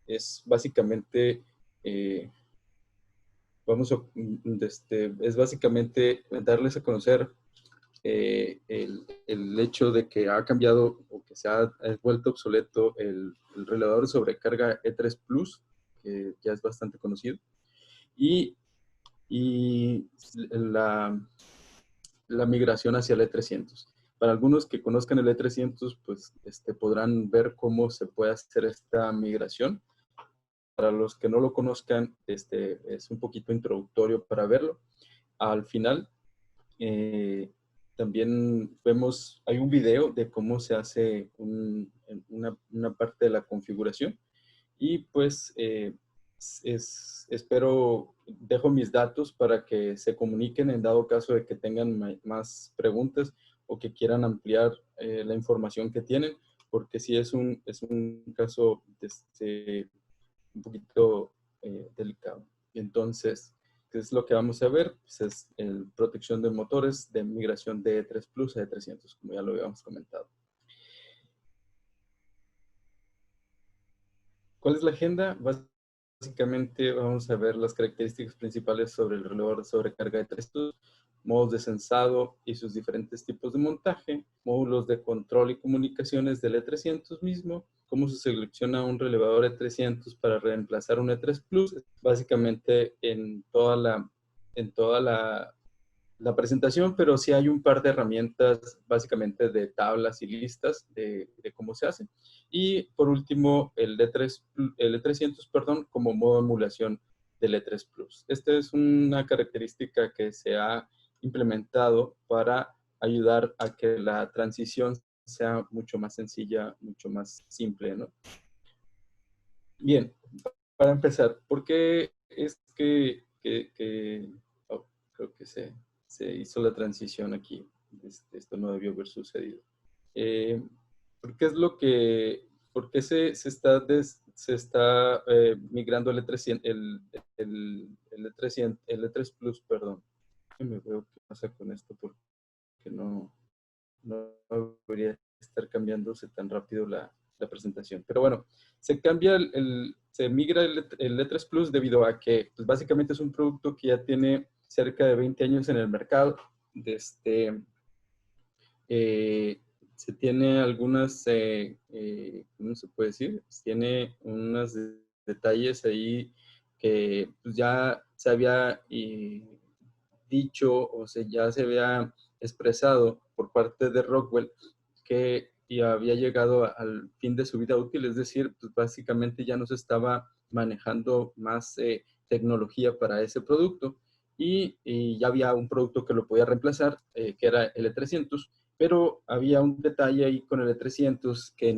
es básicamente, es básicamente darles a conocer el hecho de que ha cambiado o que se ha vuelto obsoleto el relevador de sobrecarga E3 Plus, que ya es bastante conocido, y, y la migración hacia el E300. Para algunos que conozcan el E300, pues podrán ver cómo se puede hacer esta migración. Para los que no lo conozcan, es un poquito introductorio para verlo. Al final, también vemos, hay un video de cómo se hace una parte de la configuración. Y pues espero, dejo mis datos para que se comuniquen en dado caso de que tengan más preguntas o que quieran ampliar la información que tienen, porque sí es un caso un poquito delicado. Y entonces, ¿qué es lo que vamos a ver? Pues es protección de motores de migración de E3 Plus a E300, como ya lo habíamos comentado. ¿Cuál es la agenda? Básicamente vamos a ver las características principales sobre el reloj de sobrecarga de 3 modos de sensado y sus diferentes tipos de montaje, módulos de control y comunicaciones del E300 mismo, cómo se selecciona un relevador E300 para reemplazar un E3 Plus, básicamente en toda la presentación, pero sí hay un par de herramientas básicamente de tablas y listas de cómo se hace. Y por último, el E300, perdón, como modo de emulación del E3 Plus. Esta es una característica que se ha implementado para ayudar a que la transición sea mucho más sencilla, mucho más simple, ¿no? Bien, para empezar, ¿por qué es oh, creo que se hizo la transición aquí? Esto no debió haber sucedido. Eh, ¿Por qué es lo que, por qué se está migrando el E300, el E300, el E3 Plus, perdón? Me veo qué pasa con esto porque no debería estar cambiándose tan rápido la presentación. Pero bueno, se migra el E3 Plus debido a que pues básicamente es un producto que ya tiene cerca de 20 años en el mercado. Se tiene algunas, ¿cómo se puede decir? Tiene unos detalles ahí que pues, ya se había dicho ya se había expresado por parte de Rockwell que ya había llegado al fin de su vida útil, es decir, pues básicamente ya no se estaba manejando más tecnología para ese producto y ya había un producto que lo podía reemplazar, que era el E300, pero había un detalle ahí con el E300 que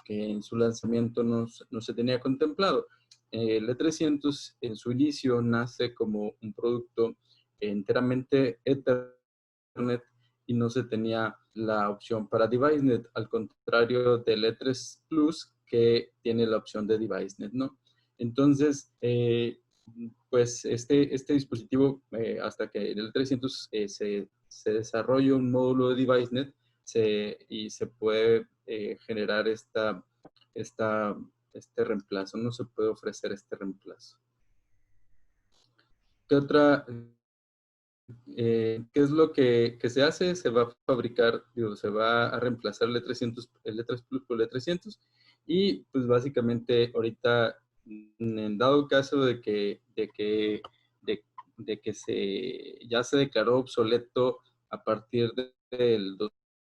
en su lanzamiento no se tenía contemplado. El E300 en su inicio nace como un producto enteramente Ethernet y no se tenía la opción para DeviceNet, al contrario del E3 Plus que tiene la opción de DeviceNet, ¿no? Entonces, pues este dispositivo, hasta que en el 300 se desarrolla un módulo de DeviceNet y se puede generar esta este reemplazo, no se puede ofrecer este reemplazo. ¿Qué otra? ¿Qué es lo que se hace? Se va a fabricar, digo, se va a reemplazar el E300, el E3 Plus por el E300 y pues básicamente ahorita en dado caso de que ya se declaró obsoleto a partir del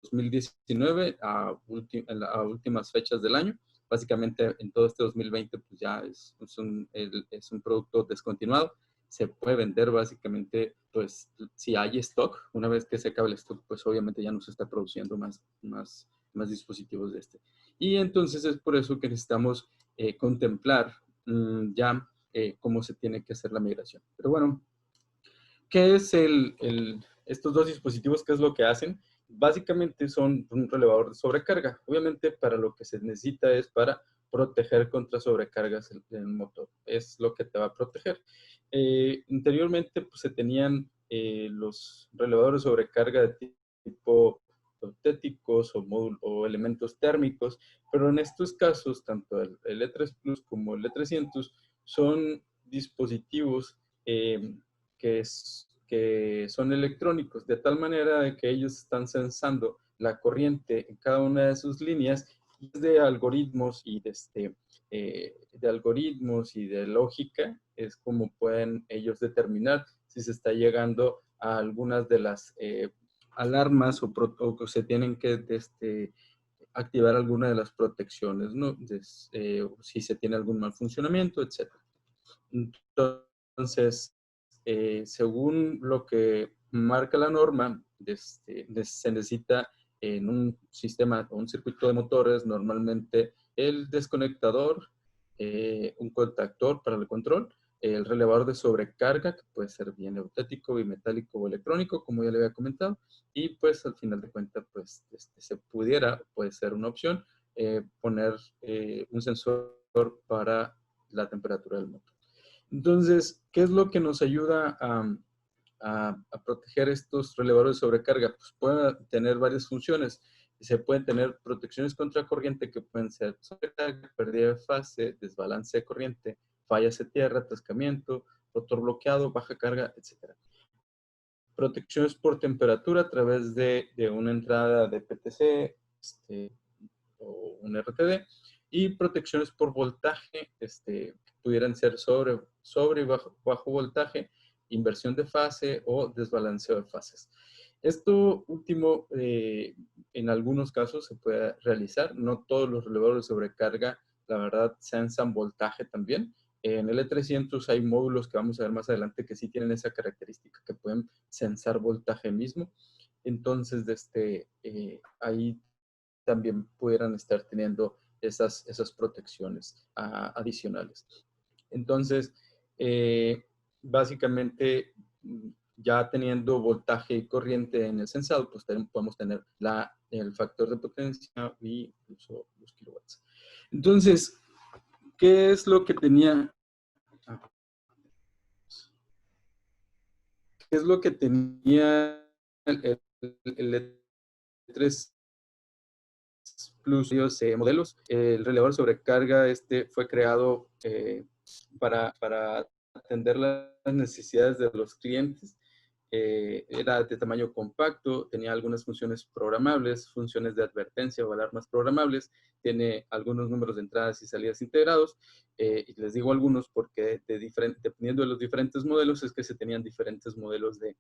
2019 a últimas fechas del año, básicamente en todo este 2020 pues ya es un producto descontinuado. Se puede vender básicamente, pues si hay stock, una vez que se acabe el stock, pues obviamente ya no se está produciendo más dispositivos de este. Y entonces es por eso que necesitamos contemplar ya cómo se tiene que hacer la migración. Pero bueno, ¿qué es estos dos dispositivos? ¿Qué es lo que hacen? Básicamente son un relevador de sobrecarga. Obviamente para lo que se necesita es para proteger contra sobrecargas el motor. Es lo que te va a proteger. Anteriormente pues, se tenían los relevadores de sobrecarga de tipo eutéticos o elementos térmicos, pero en estos casos, tanto el E3 Plus como el E300 son dispositivos que son electrónicos, de tal manera que ellos están sensando la corriente en cada una de sus líneas de algoritmos de algoritmos y de lógica, es como pueden ellos determinar si se está llegando a algunas de las alarmas o se tienen que activar alguna de las protecciones, ¿no? Si se tiene algún mal funcionamiento, etc. Entonces, según lo que marca la norma, se necesita en un sistema o un circuito de motores normalmente el desconectador, un contactor para el control, el relevador de sobrecarga, que puede ser bien eutético, bimetálico o electrónico, como ya le había comentado, y pues al final de cuentas, pues puede ser una opción, poner un sensor para la temperatura del motor. Entonces, ¿qué es lo que nos ayuda a proteger estos relevadores de sobrecarga? Pues pueden tener varias funciones. Se pueden tener protecciones contra corriente que pueden ser sobrecarga, pérdida de fase, desbalance de corriente, fallas de tierra, atascamiento, rotor bloqueado, baja carga, etc. Protecciones por temperatura a través de una entrada de PTC o un RTD, y protecciones por voltaje, que pudieran ser sobre y bajo voltaje, inversión de fase o desbalanceo de fases. Esto último, en algunos casos se puede realizar. No todos los relevadores de sobrecarga, la verdad, sensan voltaje también. En el E300 hay módulos que vamos a ver más adelante que sí tienen esa característica, que pueden sensar voltaje mismo. Entonces, ahí también pudieran estar teniendo esas protecciones adicionales. Entonces, básicamente, ya teniendo voltaje y corriente en el sensado, pues podemos tener el factor de potencia y incluso los kilowatts. Entonces, ¿qué es lo que tenía? ¿Qué es lo que tenía el E3 Plus modelos? El relevador de sobrecarga fue creado para atender las necesidades de los clientes. Era de tamaño compacto, tenía algunas funciones programables, funciones de advertencia o alarmas programables, tiene algunos números de entradas y salidas integrados, y les digo algunos porque dependiendo de los diferentes modelos es que se tenían diferentes modelos de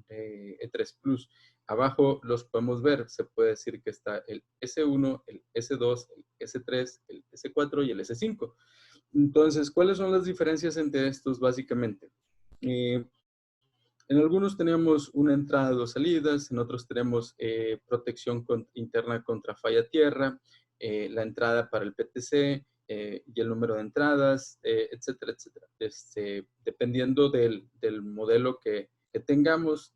E3 Plus. Abajo los podemos ver, se puede decir que está el S1, el S2, el S3, el S4 y el S5. Entonces, ¿cuáles son las diferencias entre estos básicamente? En algunos tenemos una entrada, dos salidas, en otros tenemos protección interna contra falla tierra, la entrada para el PTC y el número de entradas, etcétera, etcétera. Dependiendo del modelo que tengamos,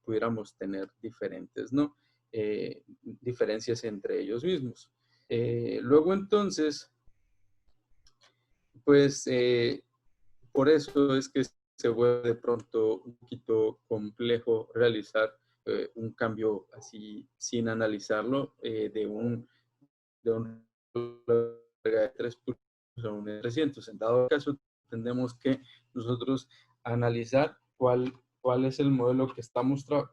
pudiéramos tener diferentes, ¿no? Diferencias entre ellos mismos. Luego entonces, pues por eso es que se vuelve de pronto un poquito complejo realizar un cambio así sin analizarlo de un 3 a un 300. En dado caso, tendremos que nosotros analizar cuál es el modelo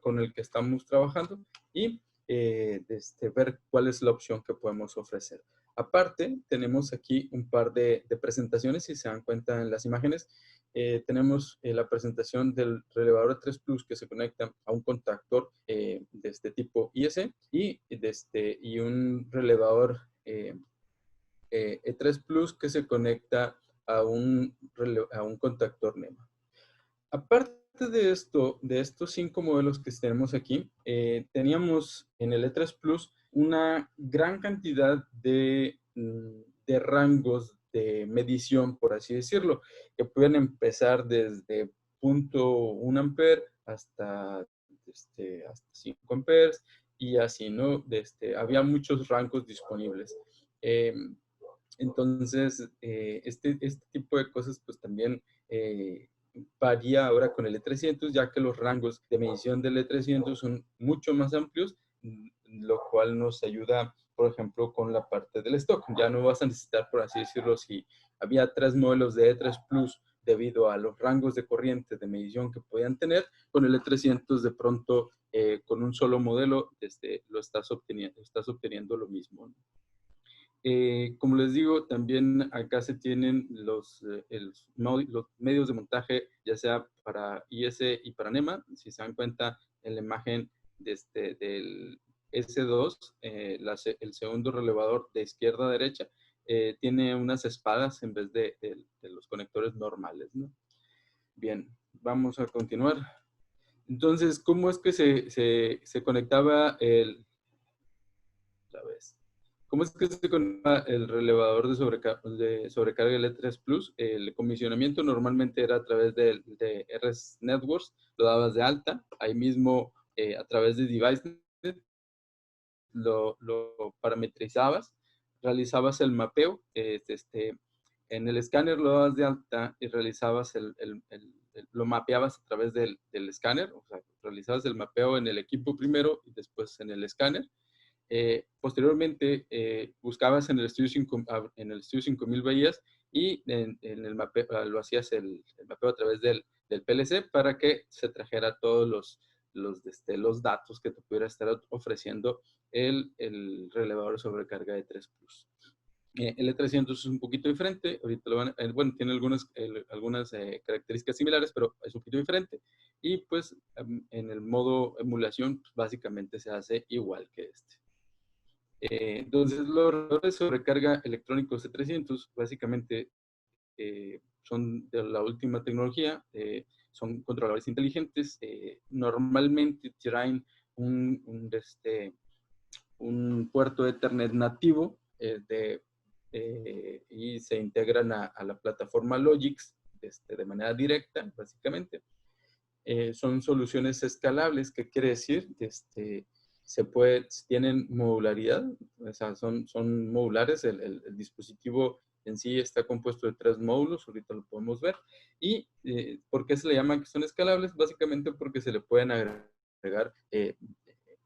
con el que estamos trabajando y ver cuál es la opción que podemos ofrecer. Aparte, tenemos aquí un par de presentaciones, si se dan cuenta en las imágenes. Tenemos la presentación del relevador 3 Plus que se conecta a un contactor de este tipo IS y un relevador E3 Plus que se conecta a un contactor NEMA. Aparte de estos 5 modelos que tenemos aquí, teníamos en el E3 Plus una gran cantidad de rangos de medición, por así decirlo, que pueden empezar desde 0.1 ampere hasta 5 amperes y así, ¿no? Había muchos rangos disponibles. Entonces, este tipo de cosas pues también varía ahora con el E300, ya que los rangos de medición del E300 son mucho más amplios, lo cual nos ayuda, por ejemplo, con la parte del stock. Ya no vas a necesitar, por así decirlo, si había 3 modelos de E3 Plus debido a los rangos de corriente de medición que podían tener, con el E300 de pronto, con un solo modelo, lo estás obteniendo lo mismo, ¿no? Como les digo, también acá se tienen los medios de montaje, ya sea para IS y para NEMA. Si se dan cuenta en la imagen del S2, el segundo relevador de izquierda a derecha, tiene unas espadas en vez de los conectores normales, ¿no? Bien, vamos a continuar. Entonces, ¿cómo es que se conectaba otra vez? ¿Cómo es que se conecta el relevador de sobrecarga L3 Plus? El comisionamiento normalmente era a través de RS Networks, lo dabas de alta, ahí mismo a través de DeviceNet lo parametrizabas, realizabas el mapeo, en el escáner lo dabas de alta y realizabas lo mapeabas a través del escáner, o sea, realizabas el mapeo en el equipo primero y después en el escáner. Posteriormente, buscabas en el Studio 5000 veías y en el mapeo, lo hacías el mapeo a través del PLC para que se trajera todos los datos que te pudiera estar ofreciendo el relevador de sobrecarga de 3 Plus. El E300 es un poquito diferente, ahorita bueno, tiene algunas características similares, pero es un poquito diferente. Y pues en el modo emulación, pues, básicamente se hace igual que este. Entonces, los relevadores de sobrecarga electrónicos C300 básicamente son de la última tecnología, son controladores inteligentes, normalmente traen un puerto Ethernet nativo y se integran a la plataforma Logix de manera directa, básicamente. Son soluciones escalables, ¿qué quiere decir? Tienen modularidad, o sea, son modulares, el dispositivo en sí está compuesto de 3 módulos, ahorita lo podemos ver. ¿Y por qué se le llama que son escalables? Básicamente porque se le pueden agregar,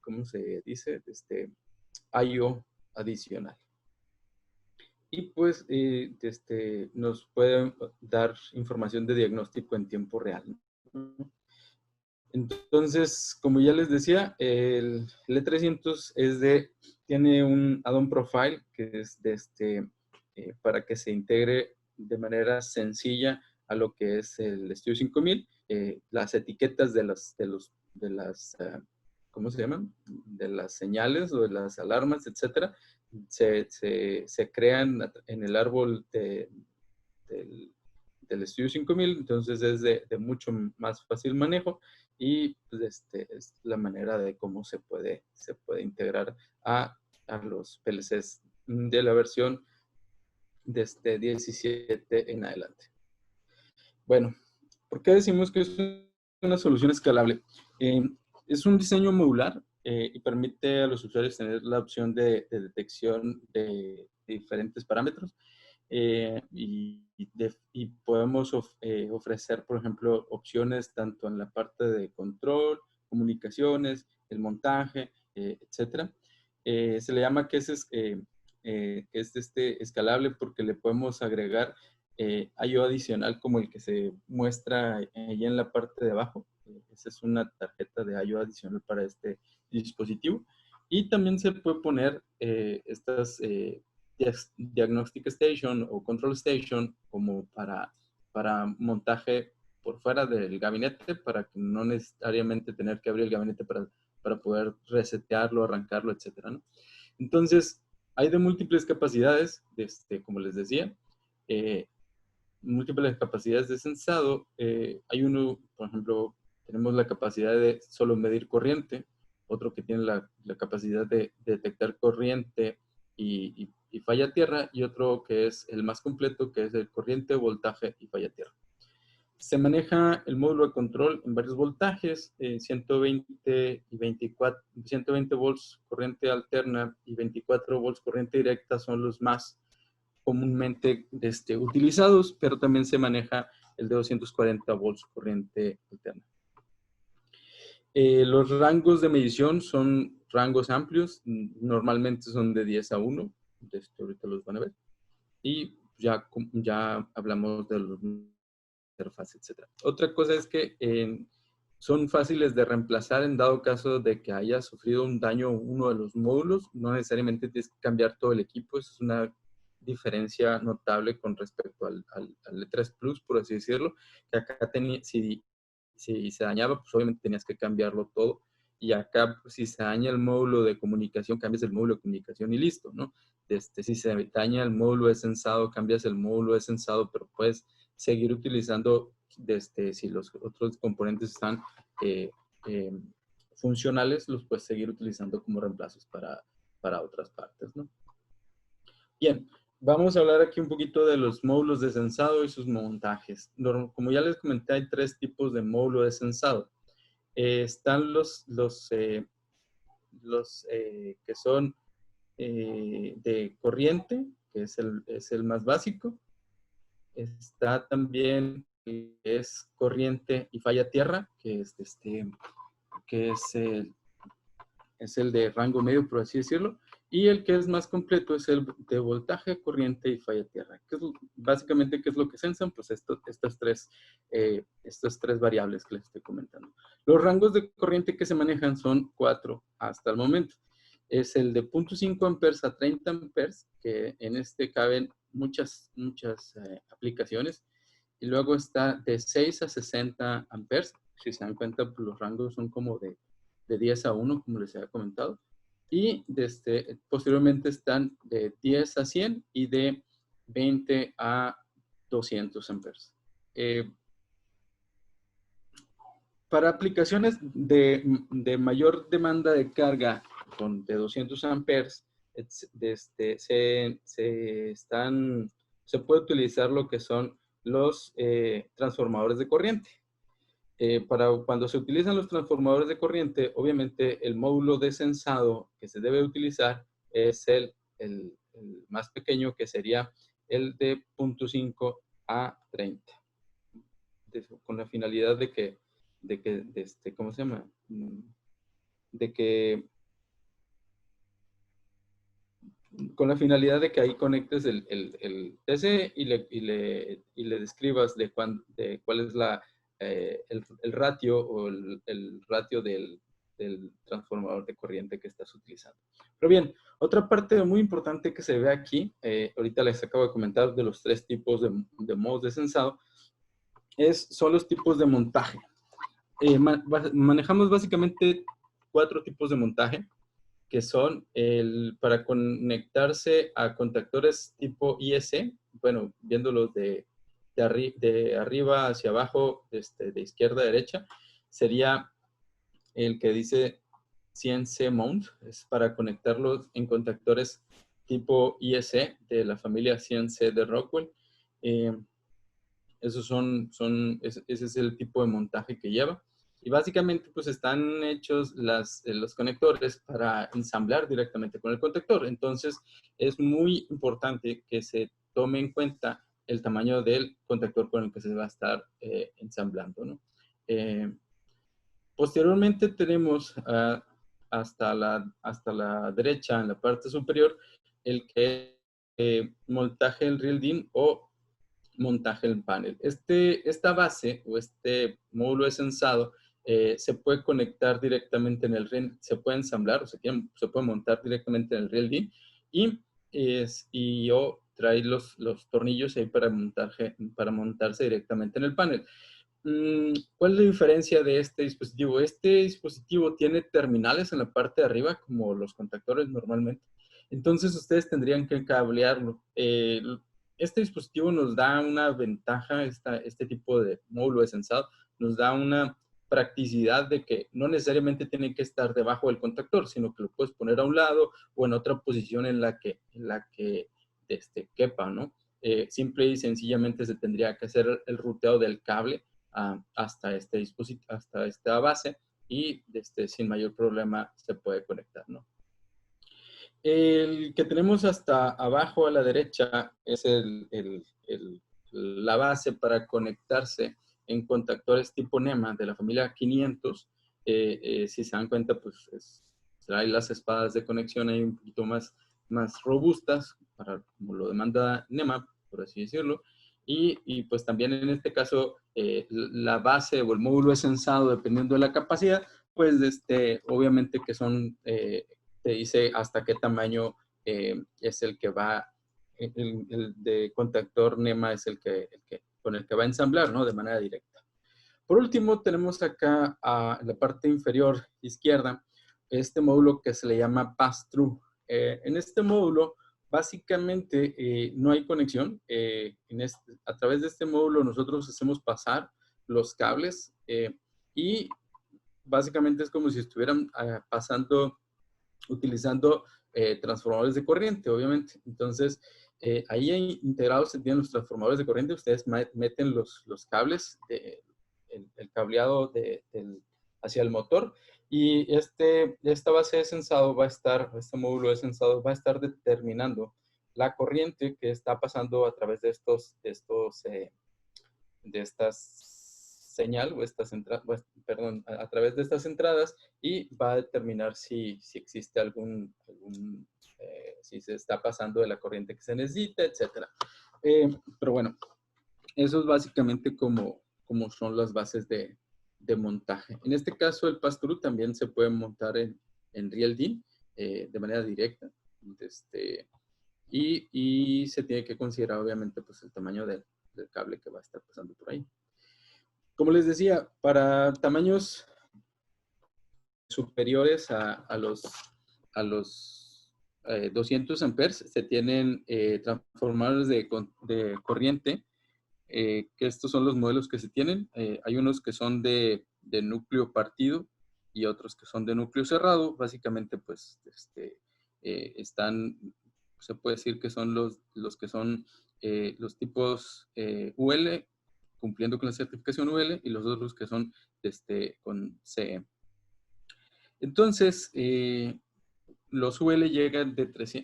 ¿cómo se dice? I/O adicional. Y pues nos pueden dar información de diagnóstico en tiempo real, ¿no? Entonces, como ya les decía, el E300 tiene un add-on profile que es para que se integre de manera sencilla a lo que es el Studio 5000. Las etiquetas de las ¿cómo se llaman? De las señales o de las alarmas, etcétera, se crean en el árbol del Studio 5000, entonces es de mucho más fácil manejo y pues, es la manera de cómo se puede integrar a los PLCs de la versión de 17 en adelante. Bueno, ¿por qué decimos que es una solución escalable? Es un diseño modular y permite a los usuarios tener la opción de detección de diferentes parámetros. Y podemos ofrecer, por ejemplo, opciones tanto en la parte de control, comunicaciones, el montaje, etcétera. Se le llama que es escalable porque le podemos agregar I/O adicional como el que se muestra ahí en la parte de abajo. Esa es una tarjeta de I/O adicional para este dispositivo. Y también se puede poner estas Diagnostic Station o Control Station como para montaje por fuera del gabinete, para que no necesariamente tener que abrir el gabinete para poder resetearlo, arrancarlo, etcétera, ¿no? Entonces, hay de múltiples capacidades, como les decía, múltiples capacidades de sensado. Hay uno, por ejemplo, tenemos la capacidad de solo medir corriente, otro que tiene la capacidad de detectar corriente y falla tierra, y otro que es el más completo, que es el corriente, voltaje y falla tierra. Se maneja el módulo de control en varios voltajes, 120 y 24, 120 volts corriente alterna y 24 volts corriente directa son los más comúnmente utilizados, pero también se maneja el de 240 volts corriente alterna. Los rangos de medición son rangos amplios, normalmente son de 10 a 1, ahorita los van a ver, y ya hablamos de los interfaces, etc. Otra cosa es que son fáciles de reemplazar en dado caso de que haya sufrido un daño uno de los módulos, no necesariamente tienes que cambiar todo el equipo, eso es una diferencia notable con respecto al E3 Plus, por así decirlo, que acá si se dañaba, pues obviamente tenías que cambiarlo todo. Y acá, pues, si se daña el módulo de comunicación, cambias el módulo de comunicación y listo, ¿no? Si se daña el módulo de sensado, cambias el módulo de sensado, pero puedes seguir utilizando, si los otros componentes están funcionales, los puedes seguir utilizando como reemplazos para otras partes, ¿no? Bien, vamos a hablar aquí un poquito de los módulos de sensado y sus montajes. Como ya les comenté, hay 3 tipos de módulo de sensado. Están los que son de corriente, que es el más básico. Está también es corriente y falla tierra, que es el de rango medio, por así decirlo. Y el que es más completo es el de voltaje, corriente y falla tierra. Básicamente, ¿qué es lo que sensan? Pues estas tres variables que les estoy comentando. Los rangos de corriente que se manejan son 4 hasta el momento. Es el de 0.5 amperes a 30 amperes, que en caben muchas aplicaciones. Y luego está de 6 a 60 amperes. Si se dan cuenta, pues los rangos son como de 10 a 1, como les había comentado. Y posteriormente están de 10 a 100 y de 20 a 200 amperes. Para aplicaciones de mayor demanda de carga de 200 amperes, se puede utilizar lo que son los transformadores de corriente. Para cuando se utilizan los transformadores de corriente, obviamente el módulo de sensado que se debe utilizar es el más pequeño, que sería el de 0.5 a 30. Con la finalidad de que, ¿cómo se llama? Con la finalidad de que ahí conectes el TC y le describas de cuál es el ratio o el ratio del transformador de corriente que estás utilizando. Pero bien, otra parte muy importante que se ve aquí, ahorita les acabo de comentar de los 3 tipos de modos de sensado, son los tipos de montaje. Manejamos básicamente 4 tipos de montaje, que son para conectarse a contactores tipo IEC, bueno, viéndolos de arriba hacia abajo, de izquierda a derecha, sería el que dice CNC Mount, es para conectarlos en contactores tipo IEC de la familia CNC de Rockwell. Ese es el tipo de montaje que lleva. Y básicamente, pues están hechos los conectores para ensamblar directamente con el contactor. Entonces, es muy importante que se tome en cuenta el tamaño del contactor con el que se va a estar ensamblando, ¿no? Posteriormente tenemos hasta la derecha, en la parte superior, el que es montaje en real DIN o montaje en panel. Esta base o este módulo de sensado se puede conectar directamente en el RIL, se puede ensamblar, o sea, se puede montar directamente en el real DIN y trae los tornillos ahí para montarse directamente en el panel. ¿Cuál es la diferencia de este dispositivo? Este dispositivo tiene terminales en la parte de arriba, como los contactores normalmente. Entonces, ustedes tendrían que cablearlo. Este dispositivo nos da una ventaja, este tipo de módulo de sensado, nos da una practicidad de que no necesariamente tiene que estar debajo del contactor, sino que lo puedes poner a un lado o en otra posición en la que quepa, ¿no? Simple y sencillamente se tendría que hacer el ruteado del cable hasta esta base y sin mayor problema se puede conectar, ¿no? El que tenemos hasta abajo a la derecha es la base para conectarse en contactores tipo NEMA de la familia 500. Si se dan cuenta, pues trae las espadas de conexión ahí un poquito más robustas, para, como lo demanda NEMA, por así decirlo. Y pues también en este caso, la base o el módulo es censado dependiendo de la capacidad, pues obviamente que son, te dice hasta qué tamaño es el que va, el de contactor NEMA es con el que va a ensamblar, ¿no? De manera directa. Por último, tenemos acá en la parte inferior izquierda este módulo que se le llama Pass-Through. En este módulo, básicamente, no hay conexión. A través de este módulo nosotros hacemos pasar los cables y básicamente es como si estuvieran pasando, utilizando transformadores de corriente, obviamente. Entonces, ahí integrados se tienen los transformadores de corriente. Ustedes meten los cables, el cableado hacia el motor, y esta base de sensado va a estar, este módulo de sensado va a estar determinando la corriente que está pasando a través de estas señal o estas entradas, perdón, a través de estas entradas, y va a determinar si existe si se está pasando de la corriente que se necesita, etcétera. Pero bueno, eso es básicamente como son las bases de montaje. En este caso, el pass-through también se puede montar en RealD de manera directa. Y se tiene que considerar, obviamente, pues el tamaño del cable que va a estar pasando por ahí. Como les decía, para tamaños superiores a los 200 amperes se tienen transformadores de corriente, que estos son los modelos que se tienen. Hay unos que son de núcleo partido y otros que son de núcleo cerrado. Básicamente, pues, se puede decir que son los que son los tipos UL, cumpliendo con la certificación UL, y los otros que son con CE. Entonces, los UL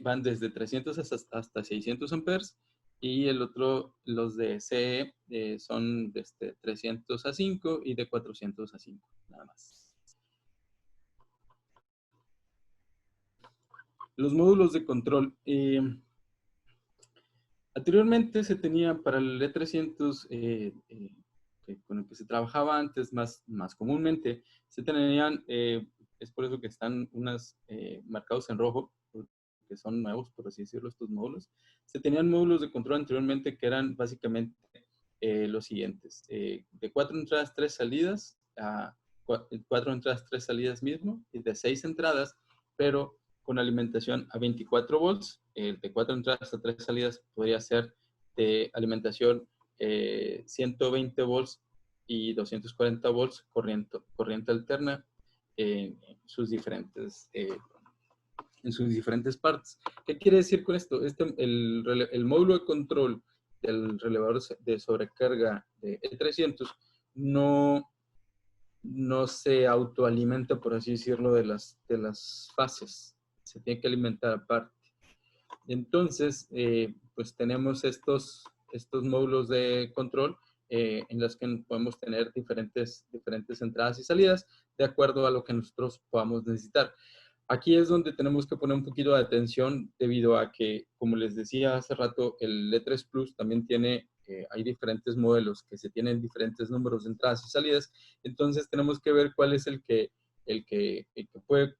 van desde 300 hasta 600 amperes, y los de CE son de 300 a 5 y de 400 a 5, nada más. Los módulos de control. Anteriormente se tenía para el E300, con el que se trabajaba antes más comúnmente, se tenían, es por eso que están marcados en rojo, que son nuevos, por así decirlo, estos módulos. Se tenían módulos de control anteriormente que eran básicamente los siguientes: de 4 entradas, 3 salidas, a 4 entradas, 3 salidas mismo, y de 6 entradas, pero con alimentación a 24 volts. De 4 entradas a 3 salidas podría ser de alimentación 120 volts y 240 volts, corriente alterna en sus diferentes partes. ¿Qué quiere decir con esto? El módulo de control del relevador de sobrecarga de E300 no se autoalimenta, por así decirlo, de las fases. Se tiene que alimentar aparte. Entonces, pues tenemos estos módulos de control en los que podemos tener diferentes entradas y salidas de acuerdo a lo que nosotros podamos necesitar. Aquí es donde tenemos que poner un poquito de atención, debido a que, como les decía hace rato, el E3 Plus también hay diferentes modelos que se tienen diferentes números de entradas y salidas. Entonces tenemos que ver cuál es el que puede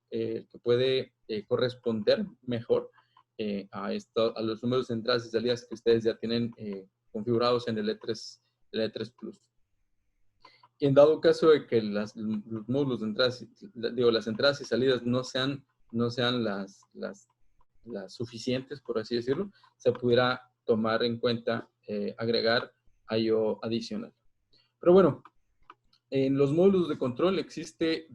corresponder mejor a los números de entradas y salidas que ustedes ya tienen configurados en el E3 Plus. En dado caso de que los módulos de entradas, las entradas y salidas no sean las suficientes, por así decirlo, se pudiera tomar en cuenta agregar I/O adicional. Pero bueno, en los módulos de control existe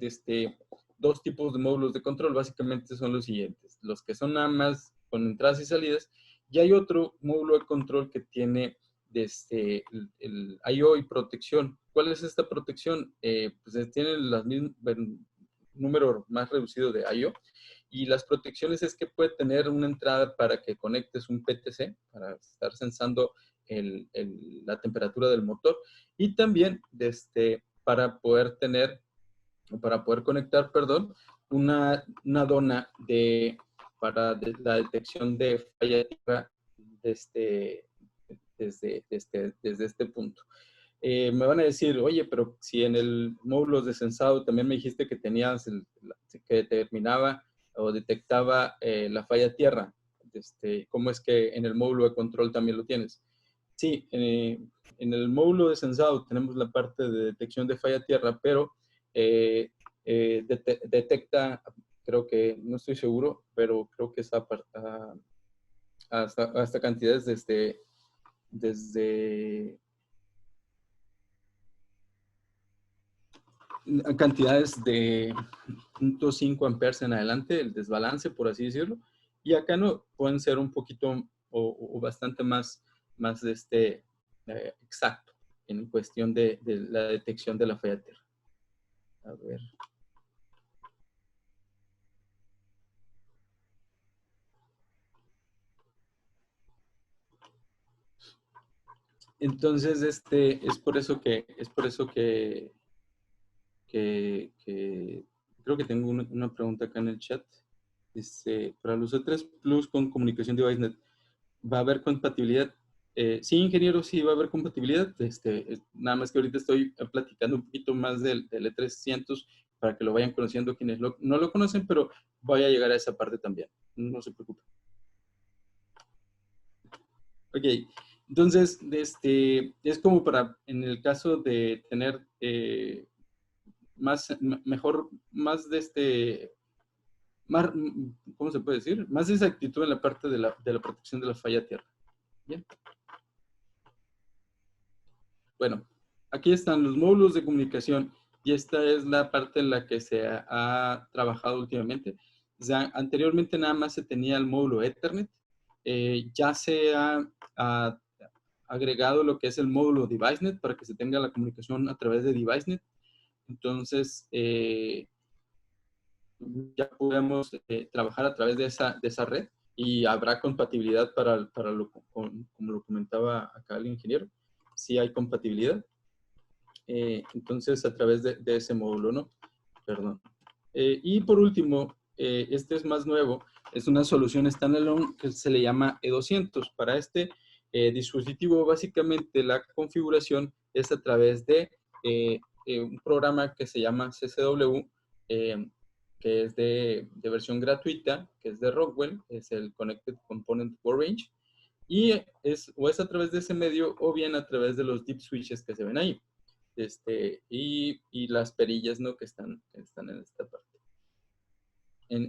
dos tipos de módulos de control. Básicamente son los siguientes: los que son nada más con entradas y salidas, y hay otro módulo de control que tiene el I/O y protección. ¿Cuál es esta protección? Pues tiene el número más reducido de I/O, Y las protecciones es que puede tener una entrada para que conectes un PTC, para estar sensando la temperatura del motor, y también para poder conectar, perdón, una dona para la detección de falla tierra desde este punto. Me van a decir, oye, pero si en el módulo de sensado también me dijiste que tenías que determinaba o detectaba la falla tierra, ¿cómo es que en el módulo de control también lo tienes? Sí, en el módulo de sensado tenemos la parte de detección de falla tierra, pero detecta, creo que, no estoy seguro, pero creo que es hasta cantidades desde cantidades de 0.5 amperes en adelante, el desbalance, por así decirlo. Y acá no, pueden ser un poquito o bastante más exacto en cuestión de la detección de la falla tierra. A ver. Entonces, es por eso que creo que tengo una pregunta acá en el chat. Para los E3 Plus con comunicación DeviceNet, ¿va a haber compatibilidad? Sí, ingeniero, sí va a haber compatibilidad. Nada más que ahorita estoy platicando un poquito más del E300 para que lo vayan conociendo quienes no lo conocen, pero voy a llegar a esa parte también. No se preocupen. Ok, entonces, es como para, en el caso de tener más más, ¿cómo se puede decir? Más exactitud en la parte de la protección de la falla tierra. Bien. Bueno, aquí están los módulos de comunicación y esta es la parte en la que se ha trabajado últimamente. O sea, anteriormente nada más se tenía el módulo Ethernet. Ya se ha agregado lo que es el módulo DeviceNet para que se tenga la comunicación a través de DeviceNet. Entonces, ya podemos trabajar a través de esa red y habrá compatibilidad como lo comentaba acá el ingeniero. Sí hay compatibilidad. Entonces, a través de ese módulo, ¿no? Perdón. Y por último, este es más nuevo, es una solución standalone que se le llama E200. Para este dispositivo, básicamente la configuración es a través de un programa que se llama CCW, que es de versión gratuita, que es de Rockwell, es el Connected Component Core Range, y o es a través de ese medio o bien a través de los deep switches que se ven ahí. Y las perillas, ¿no? que están en esta parte.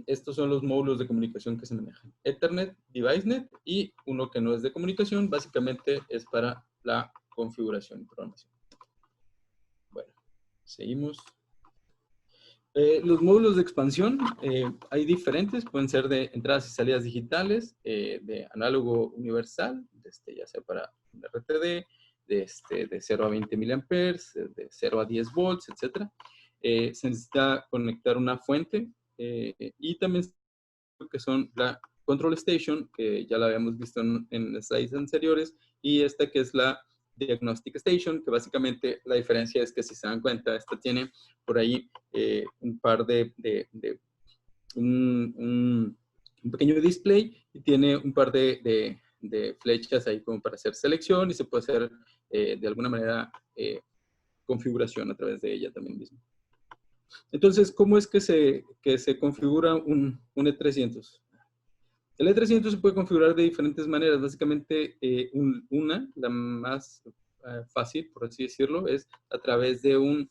Estos son los módulos de comunicación que se manejan. Ethernet, DeviceNet y uno que no es de comunicación, básicamente es para la configuración y programación. Bueno, seguimos. Los módulos de expansión hay diferentes, pueden ser de entradas y salidas digitales, de análogo universal, ya sea para RTD, de 0 a 20 miliamperes, de 0 a 10 volts, etc. Se necesita conectar una fuente y también lo que son la Control Station, que ya la habíamos visto en slides anteriores, y esta que es la Diagnostic Station, que básicamente la diferencia es que si se dan cuenta, esta tiene por ahí un par un pequeño display y tiene un par de flechas ahí como para hacer selección y se puede hacer de alguna manera configuración a través de ella también mismo. Entonces, ¿cómo es que se configura un E300? El E300 se puede configurar de diferentes maneras. Básicamente, la más fácil, por así decirlo, es a través de un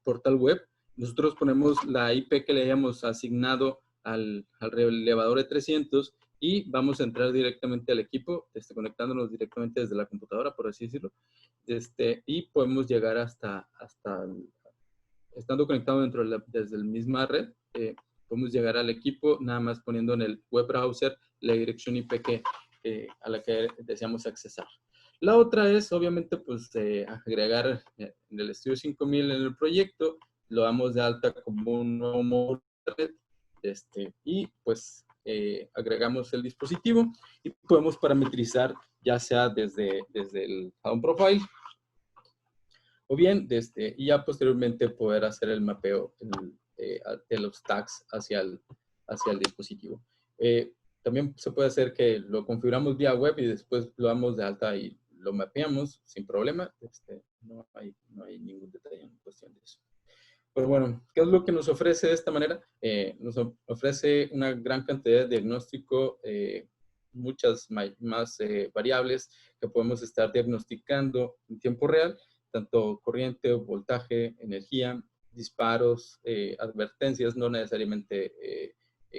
portal web. Nosotros ponemos la IP que le hayamos asignado al relevador E300 y vamos a entrar directamente al equipo, conectándonos directamente desde la computadora, por así decirlo. Y podemos llegar estando conectado desde la misma red, podemos llegar al equipo nada más poniendo en el web browser la dirección IP a la que deseamos accesar. La otra es, obviamente, pues agregar en el Estudio 5000 en el proyecto, lo damos de alta como un nuevo módulo internet, y pues agregamos el dispositivo y podemos parametrizar ya sea desde el home profile o bien y ya posteriormente poder hacer el mapeo de los tags hacia el dispositivo. También se puede hacer que lo configuramos vía web y después lo damos de alta y lo mapeamos sin problema. No hay ningún detalle en cuestión de eso. Pero bueno, ¿qué es lo que nos ofrece de esta manera? Nos ofrece una gran cantidad de diagnóstico, muchas más variables que podemos estar diagnosticando en tiempo real, tanto corriente, voltaje, energía, disparos, advertencias, no necesariamente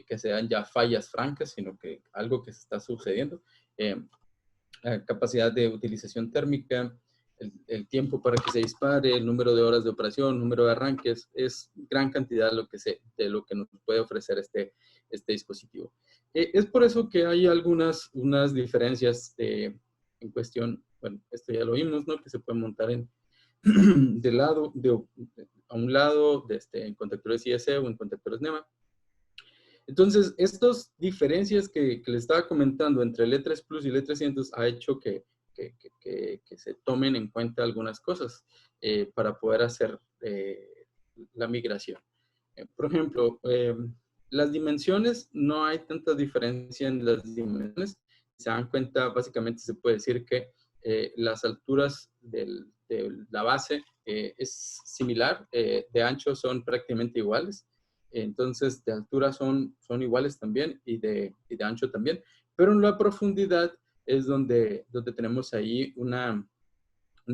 que sean ya fallas francas, sino que algo que se está sucediendo. Capacidad de utilización térmica, el tiempo para que se dispare, el número de horas de operación, número de arranques, es gran cantidad de lo que nos puede ofrecer este dispositivo. Es por eso que hay unas diferencias en cuestión, bueno, esto ya lo vimos, ¿no? Que se puede montar a un lado en contactores ISE o en contactores NEMA. Entonces, estas diferencias que les estaba comentando entre el E3 Plus y el E300 ha hecho que se tomen en cuenta algunas cosas para poder hacer la migración. Por ejemplo, las dimensiones, no hay tanta diferencia en las dimensiones. Se dan cuenta, básicamente se puede decir que las alturas de la base es similar, de ancho son prácticamente iguales. Entonces, de altura son iguales también y de ancho también, pero en la profundidad es donde tenemos ahí una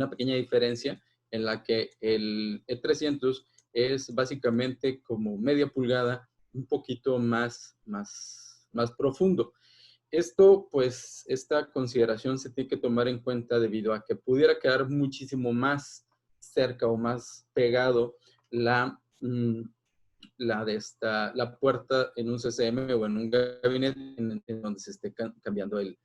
pequeña diferencia en la que el E300 es básicamente como media pulgada, un poquito más profundo. Esto, pues, esta consideración se tiene que tomar en cuenta debido a que pudiera quedar muchísimo más cerca o más pegado la puerta en un CCM o en un gabinete en donde se esté cambiando el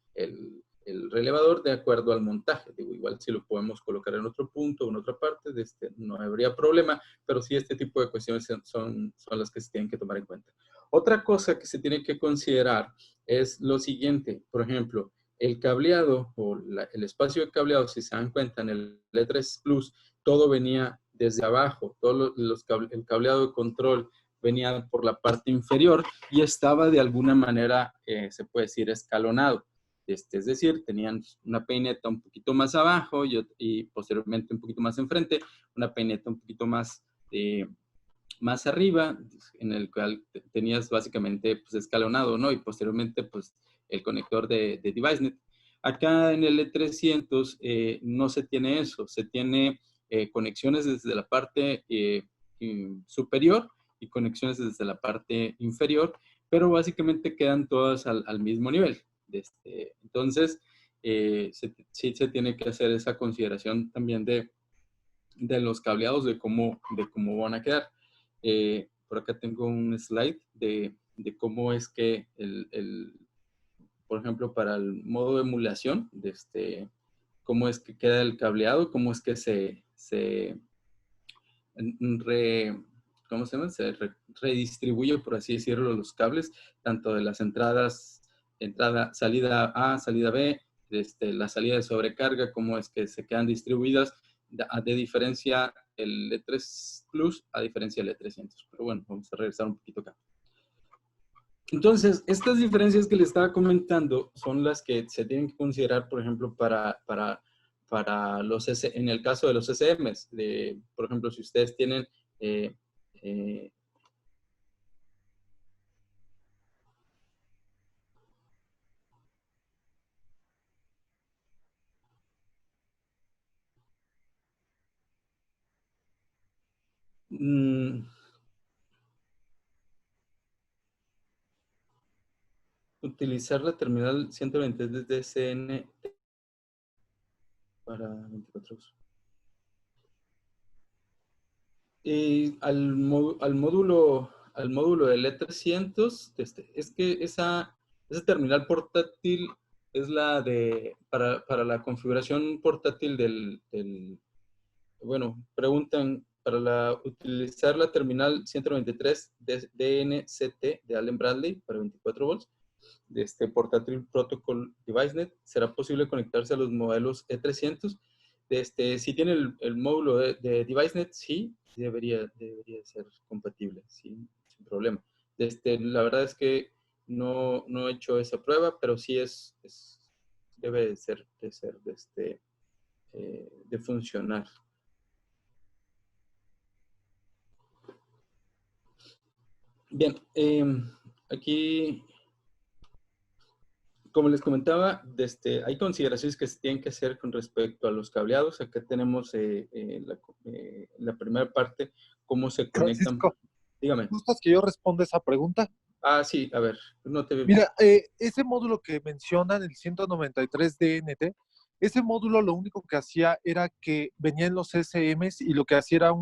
relevador de acuerdo al montaje. Digo, igual si lo podemos colocar en otro punto o en otra parte, no habría problema, pero sí este tipo de cuestiones son las que se tienen que tomar en cuenta. Otra cosa que se tiene que considerar es lo siguiente, por ejemplo, el cableado o el espacio de cableado, si se dan cuenta en el E3 Plus, todo venía desde abajo, el cableado de control venía por la parte inferior y estaba de alguna manera, se puede decir, escalonado. Es decir, tenían una peineta un poquito más abajo y posteriormente un poquito más enfrente, una peineta un poquito más arriba, en el cual tenías básicamente pues, escalonado, ¿no? Y posteriormente, pues, el conector de DeviceNet. Acá en el E300 no se tiene eso, se tiene conexiones desde la parte superior y conexiones desde la parte inferior, pero básicamente quedan todas al mismo nivel. Entonces, sí se tiene que hacer esa consideración también de los cableados, de cómo van a quedar. Por acá tengo un slide de cómo es que por ejemplo, para el modo de emulación, cómo es que queda el cableado, cómo es que ¿cómo se llama? Redistribuye, por así decirlo, los cables, tanto de las salida A, salida B, la salida de sobrecarga, cómo es que se quedan distribuidas, de diferencia el E3 Plus a diferencia del E300. Pero bueno, vamos a regresar un poquito acá. Entonces, estas diferencias que les estaba comentando son las que se tienen que considerar, por ejemplo, para en el caso de los SMs. Por ejemplo, si ustedes tienen utilizar la terminal 123 de DCN para 24 horas. Y al módulo del E300, es que esa terminal portátil es la para la configuración portátil bueno, preguntan utilizar la terminal 193 de DNCT de Allen Bradley para 24 volts de este portátil Protocol DeviceNet, será posible conectarse a los modelos E300. Si tiene el módulo de DeviceNet, sí, debería ser compatible, sin problema. La verdad es que no he hecho esa prueba, pero sí debe de funcionar. Bien, aquí, como les comentaba, hay consideraciones que se tienen que hacer con respecto a los cableados. Acá tenemos la primera parte, cómo se conectan. Francisco, Dígame. ¿gustas que yo responda esa pregunta? Ah, sí, a ver, no te veo. Mira, ese módulo que mencionan, el 193 DNT, ese módulo lo único que hacía era que venían los SMs y lo que hacía era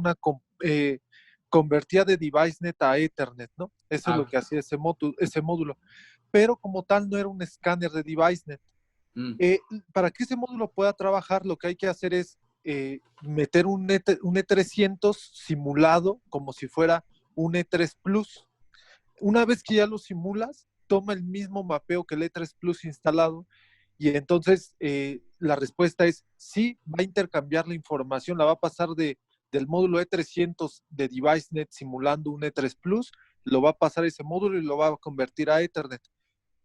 convertía de DeviceNet a Ethernet, ¿no? Eso es lo que hacía ese módulo. Pero como tal no era un escáner de DeviceNet. Para que ese módulo pueda trabajar, lo que hay que hacer es meter un E300 simulado como si fuera un E3 Plus. Una vez que ya lo simulas, toma el mismo mapeo que el E3 Plus instalado y entonces la respuesta es sí, va a intercambiar la información, la va a pasar del módulo E300 de DeviceNet simulando un E3 Plus, lo va a pasar a ese módulo y lo va a convertir a Ethernet.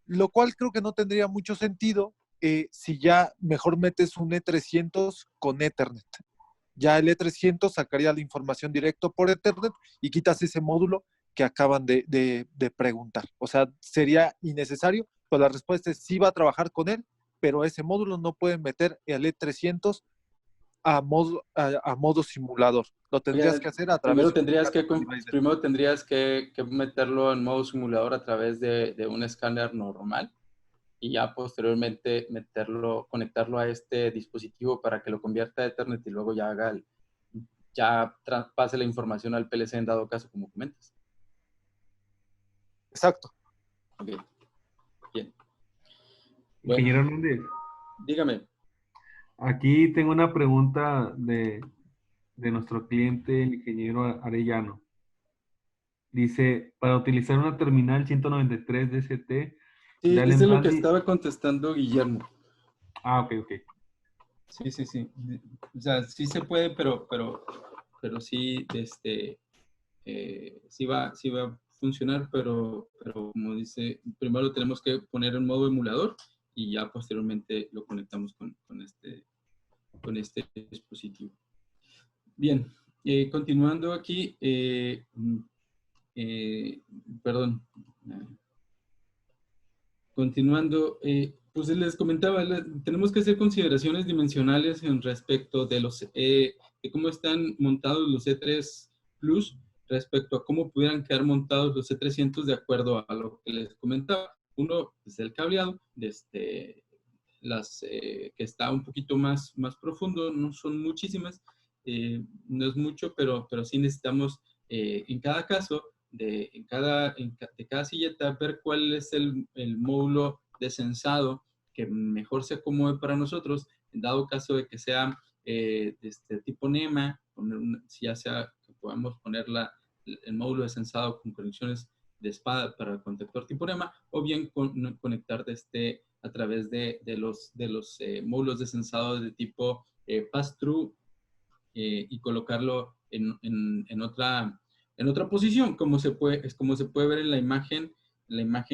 Lo cual creo que no tendría mucho sentido si ya mejor metes un E300 con Ethernet. Ya el E300 sacaría la información directo por Ethernet y quitas ese módulo que acaban de preguntar. O sea, sería innecesario, pero la respuesta es sí va a trabajar con él, pero ese módulo no puede meter el E300 a modo simulador. Lo tendrías que hacer a través primero tendrías que meterlo en modo simulador a través de un escáner normal y ya posteriormente conectarlo a este dispositivo para que lo convierta a Ethernet y luego ya pase la información al PLC en dado caso, como comentas. Exacto. Ok, bien. Ingeniero Hernández. Dígame. Aquí tengo una pregunta de nuestro cliente, el ingeniero Arellano. Dice, para utilizar una terminal 193 DCT, sí, es de lo que estaba contestando Guillermo. Ah, ok. Sí. O sea, sí se puede, pero sí, sí va a funcionar, pero como dice, primero tenemos que poner en modo emulador y ya posteriormente lo conectamos con este dispositivo. Bien, continuando aquí, perdón. Continuando, pues les comentaba, tenemos que hacer consideraciones dimensionales en respecto de de cómo están montados los E3 Plus respecto a cómo pudieran quedar montados los E300 de acuerdo a lo que les comentaba. Uno es el cableado, que está un poquito más profundo, no son muchísimas, no es mucho, pero sí necesitamos en cada caso de cada silleta ver cuál es el módulo de sensado que mejor se acomode para nosotros, en dado caso de que sea de este tipo NEMA, ya sea que podamos poner el módulo de sensado con conexiones de espada para el contactor tipo NEMA, o bien conectar a través de los módulos de sensado de tipo pass-through y colocarlo en otra posición, como se puede ver en la imagen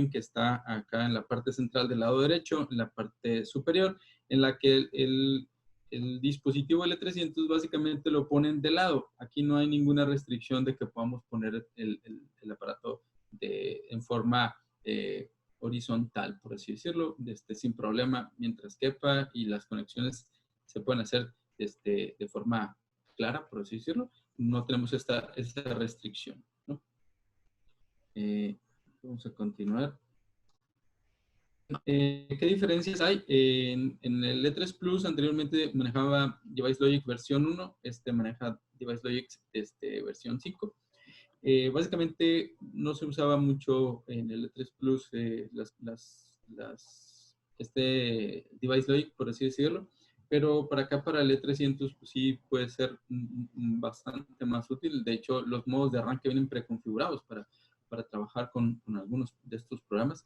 que está acá en la parte central del lado derecho, en la parte superior, en la que el dispositivo L300 básicamente lo ponen de lado. Aquí no hay ninguna restricción de que podamos poner el aparato en forma horizontal, por así decirlo, sin problema, mientras quepa y las conexiones se pueden hacer de forma clara, por así decirlo. No tenemos esta restricción, ¿no? Vamos a continuar. ¿Qué diferencias hay? En el E3 Plus anteriormente manejaba Device Logic versión 1, maneja Device Logic versión 5. Básicamente no se usaba mucho en el E3 Plus Device Logic, por así decirlo, pero para acá, para el E300, pues sí puede ser bastante más útil. De hecho, los modos de arranque vienen preconfigurados para trabajar con algunos de estos programas.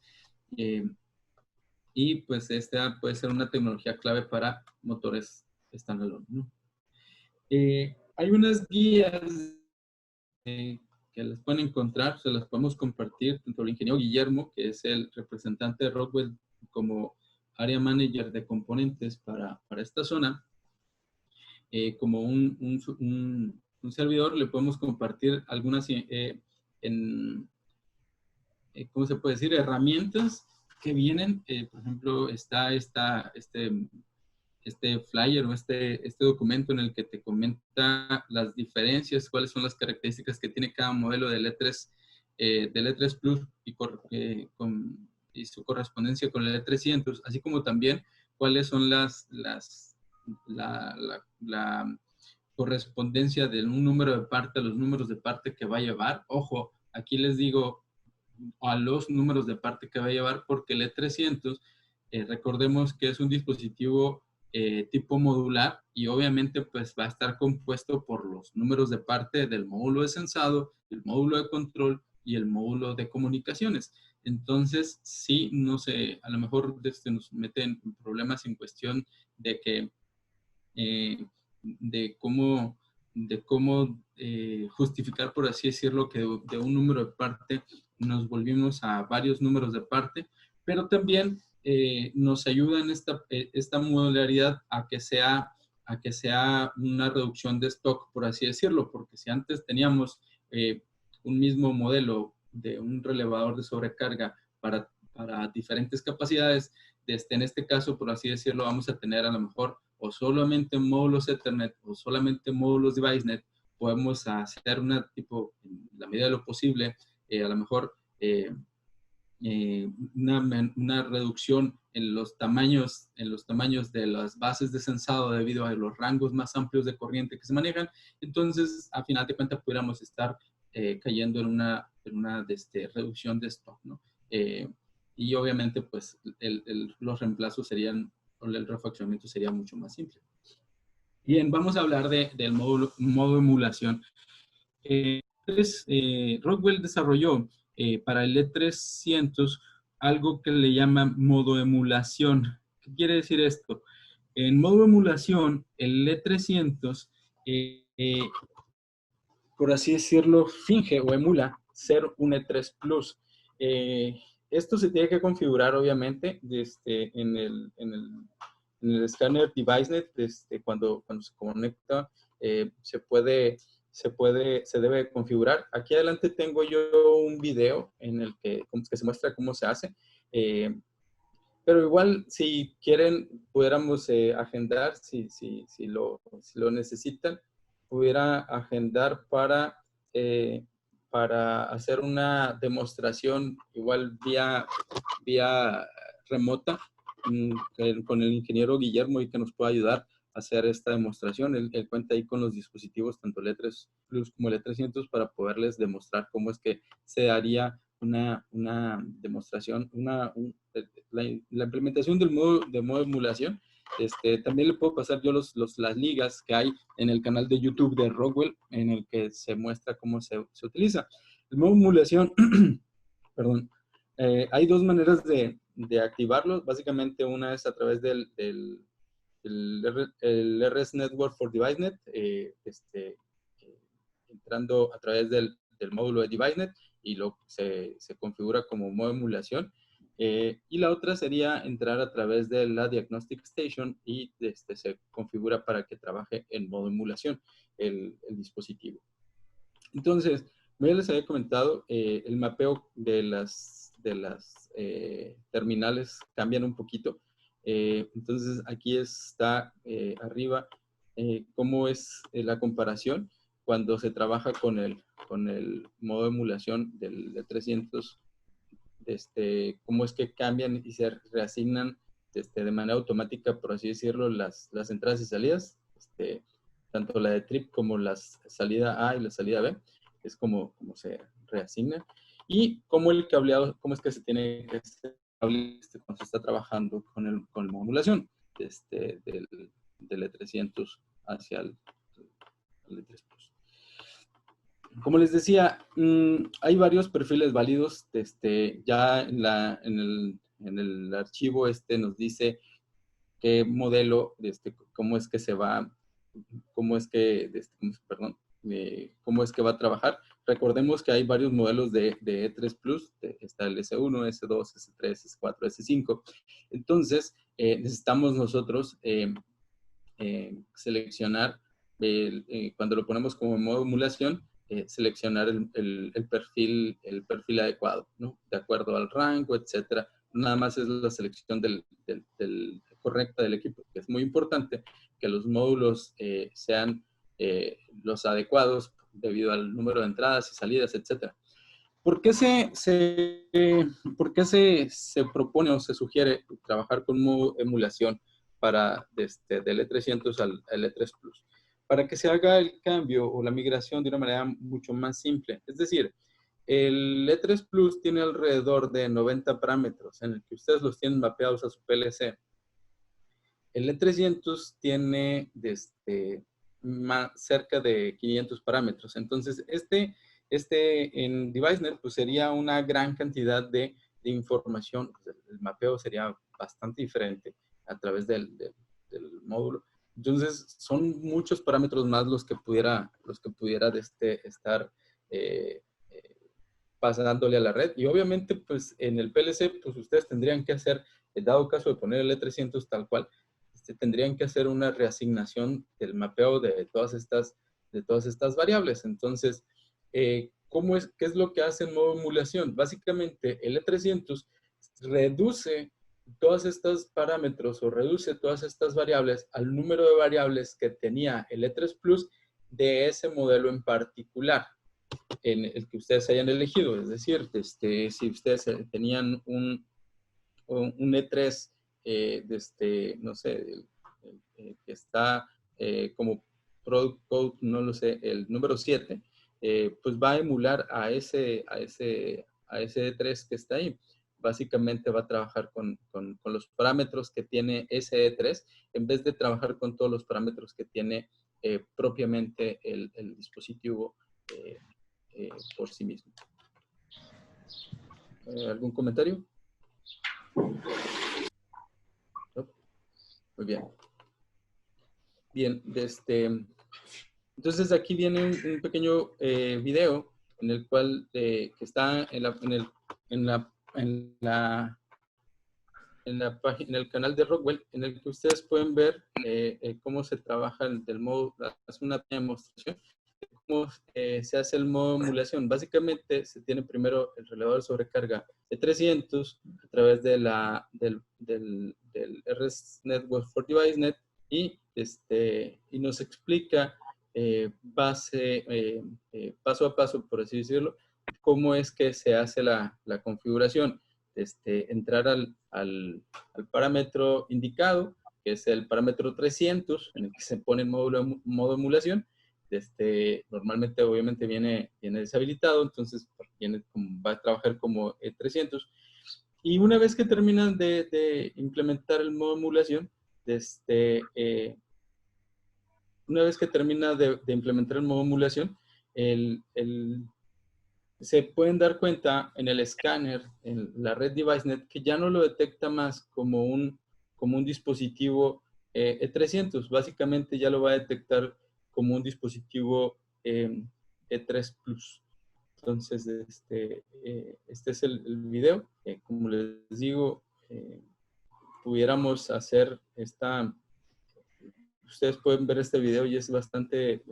Y pues esta puede ser una tecnología clave para motores standalone, ¿no? Hay unas guías que las pueden encontrar, se las podemos compartir tanto el ingeniero Guillermo, que es el representante de Rockwell, como área manager de componentes para esta zona, como un servidor, le podemos compartir algunas ¿cómo se puede decir? Herramientas que vienen, por ejemplo, está este flyer o este documento en el que te comenta las diferencias, cuáles son las características que tiene cada modelo del E3 Plus y su correspondencia con el E300, así como también cuáles son la correspondencia de un número de parte a los números de parte que va a llevar. Ojo, aquí les digo a los números de parte que va a llevar, porque el E300, recordemos que es un dispositivo tipo modular y obviamente pues va a estar compuesto por los números de parte del módulo de sensado, el módulo de control y el módulo de comunicaciones. Entonces, sí, no sé, a lo mejor nos meten en problemas en cuestión de que de cómo justificar, por así decirlo, que de un número de parte nos volvimos a varios números de parte, pero también nos ayuda en esta modularidad a que sea una reducción de stock, por así decirlo, porque si antes teníamos un mismo modelo de un relevador de sobrecarga para diferentes capacidades, en este caso, por así decirlo, vamos a tener a lo mejor o solamente módulos Ethernet o solamente módulos DeviceNet. Podemos hacer en la medida de lo posible, a lo mejor una reducción en los tamaños de las bases de sensado debido a los rangos más amplios de corriente que se manejan. Entonces, a final de cuentas, pudiéramos estar cayendo en una reducción de stock, ¿no? Y obviamente, pues, los reemplazos serían, o el refaccionamiento sería mucho más simple. Bien, vamos a hablar del modo emulación. Rockwell desarrolló para el E300 algo que le llama modo emulación. ¿Qué quiere decir esto? En modo emulación, el E300, por así decirlo, finge o emula ser un E3 Plus. Esto se tiene que configurar, obviamente, en el escáner DeviceNet, cuando se conecta, se debe configurar. Aquí adelante tengo yo un video en el que se muestra cómo se hace. Pero igual, si quieren, pudiéramos agendar, si lo necesitan, pudiera agendar para hacer una demostración igual vía remota con el ingeniero Guillermo y que nos pueda ayudar a hacer esta demostración. Él cuenta ahí con los dispositivos, tanto el E3 Plus como el E300, para poderles demostrar cómo es que se haría una demostración, la implementación de modo emulación. También le puedo pasar yo las ligas que hay en el canal de YouTube de Rockwell, en el que se muestra cómo se utiliza. El modo emulación, perdón, hay dos maneras de activarlo. Básicamente una es a través del RS Network for DeviceNet, entrando a través del módulo de DeviceNet y se configura como modo emulación. Y la otra sería entrar a través de la Diagnostic Station y se configura para que trabaje en modo emulación el dispositivo. Entonces, como ya les había comentado, el mapeo de las terminales cambian un poquito. Entonces, aquí está arriba cómo es la comparación cuando se trabaja con el modo de emulación del E300, cómo es que cambian y se reasignan de manera automática, por así decirlo, las entradas y salidas, tanto la de trip como la salida A y la salida B, es como se reasigna. Y cómo el cableado, cómo es que se tiene que hacer cuando se está trabajando con el modo de emulación del del E300 hacia el E3 Plus. Como les decía, hay varios perfiles válidos. Ya en el archivo nos dice qué modelo, cómo es que se va, cómo es que, perdón, cómo es que va a trabajar. Recordemos que hay varios modelos de E3 Plus, está el S1, S2, S3, S4, S5. Entonces, necesitamos nosotros seleccionar, cuando lo ponemos como modo emulación, seleccionar el perfil adecuado, ¿no? De acuerdo al rango, etcétera. Nada más es la selección correcta del equipo, que es muy importante que los módulos sean los adecuados debido al número de entradas y salidas, etcétera. ¿Por qué se propone o se sugiere trabajar con modo emulación del E300 al E3 Plus? Para que se haga el cambio o la migración de una manera mucho más simple. Es decir, el E3 Plus tiene alrededor de 90 parámetros en el que ustedes los tienen mapeados a su PLC. El E300 tiene cerca de 500 parámetros. Entonces, en DeviceNet pues sería una gran cantidad de información. El mapeo sería bastante diferente a través del módulo. Entonces, son muchos parámetros más los que pudiera estar pasándole a la red. Y obviamente, pues en el PLC, pues ustedes tendrían que hacer, dado caso de poner el E300 tal cual, tendrían que hacer una reasignación del mapeo de todas estas variables. Entonces, ¿qué es lo que hace en modo emulación? Básicamente, el E300 reduce todos estos parámetros o reduce todas estas variables al número de variables que tenía el E3 Plus de ese modelo en particular, en el que ustedes hayan elegido. Es decir, si ustedes tenían un E3 no sé, que está como product code, no lo sé, el número 7, pues va a emular a ese E3 que está ahí. Básicamente va a trabajar con los parámetros que tiene ese E3 en vez de trabajar con todos los parámetros que tiene propiamente el dispositivo por sí mismo. ¿Algún comentario? Muy bien. Bien, entonces aquí viene un pequeño video en el cual que está en el canal de Rockwell, en el que ustedes pueden ver cómo se trabaja del modo, hace una demostración de cómo se hace el modo emulación. Básicamente se tiene primero el relevador de sobrecarga de 300 a través de del RS Network for DeviceNet y nos explica paso a paso, por así decirlo, cómo es que se hace la configuración. Entrar al parámetro indicado, que es el parámetro 300, en el que se pone en modo emulación. Normalmente, obviamente, viene deshabilitado, entonces va a trabajar como 300. Y una vez que terminan de implementar el modo emulación, una vez que termina de implementar el modo emulación, se pueden dar cuenta en el escáner, en la red DeviceNet, que ya no lo detecta más como un dispositivo E300. Básicamente ya lo va a detectar como un dispositivo E3 Plus. Entonces, este es el video. Como les digo, pudiéramos hacer ustedes pueden ver este video y es bastante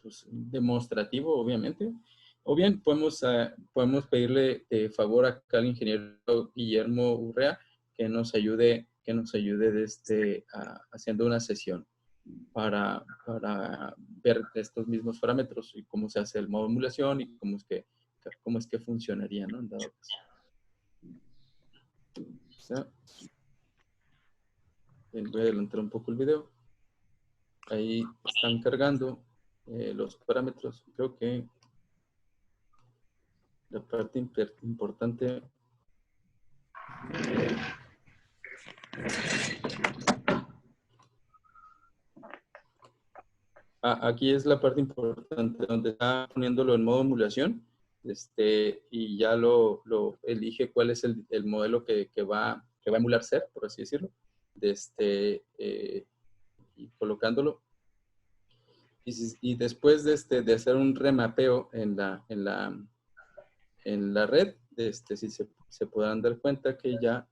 pues, demostrativo, obviamente. O bien podemos pedirle de favor acá al ingeniero Guillermo Urrea que nos ayude haciendo una sesión para ver estos mismos parámetros y cómo se hace el modo de emulación y cómo es que funcionaría, ¿no? En dado caso. Voy a adelantar un poco el video. Ahí están cargando los parámetros. Creo que la parte importante Aquí es la parte importante donde está poniéndolo en modo emulación, y ya lo elige cuál es el modelo que va a emular ser, por así decirlo, y colocándolo. Y después de hacer un remapeo en la red, si se podrán dar cuenta que ya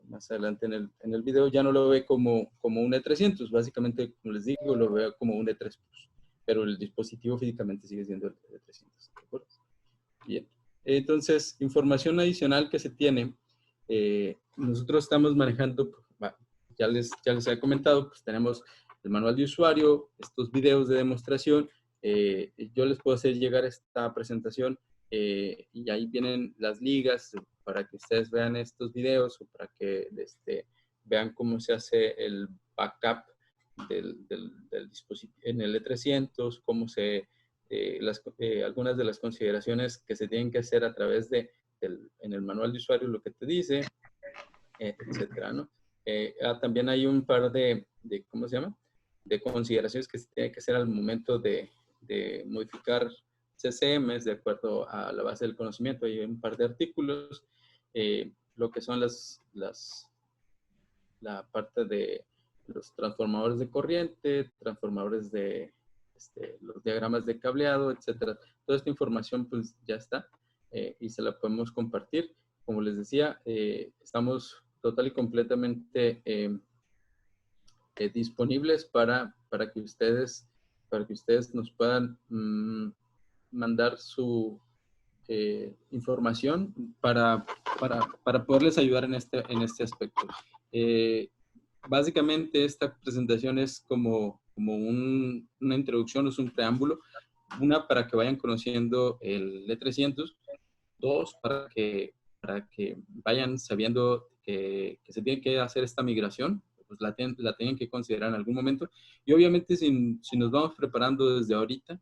más adelante en el video ya no lo ve como un E300, básicamente, como les digo, lo ve como un E3 Plus, pero el dispositivo físicamente sigue siendo el E300. ¿De acuerdo? Bien. Entonces, información adicional que se tiene, nosotros estamos manejando, ya les he comentado, pues tenemos el manual de usuario, estos videos de demostración. Yo les puedo hacer llegar esta presentación y ahí vienen las ligas para que ustedes vean estos videos o para que vean cómo se hace el backup del dispositivo en el E300, cómo algunas de las consideraciones que se tienen que hacer a través en el manual de usuario, lo que te dice, etcétera, ¿no? También hay un par ¿cómo se llama? De consideraciones que se tienen que hacer al momento de modificar CSMs de acuerdo a la base del conocimiento. Hay un par de artículos, lo que son la parte de los transformadores de corriente, transformadores de los diagramas de cableado, etcétera. Toda esta información pues ya está y se la podemos compartir. Como les decía, estamos total y completamente disponibles para que ustedes nos puedan mandar su información para poderles ayudar en este aspecto. Básicamente esta presentación es como una introducción, es un preámbulo. Una, para que vayan conociendo el E300. Dos, para que vayan sabiendo que se tiene que hacer esta migración, pues la tienen que considerar en algún momento. Y obviamente si nos vamos preparando desde ahorita,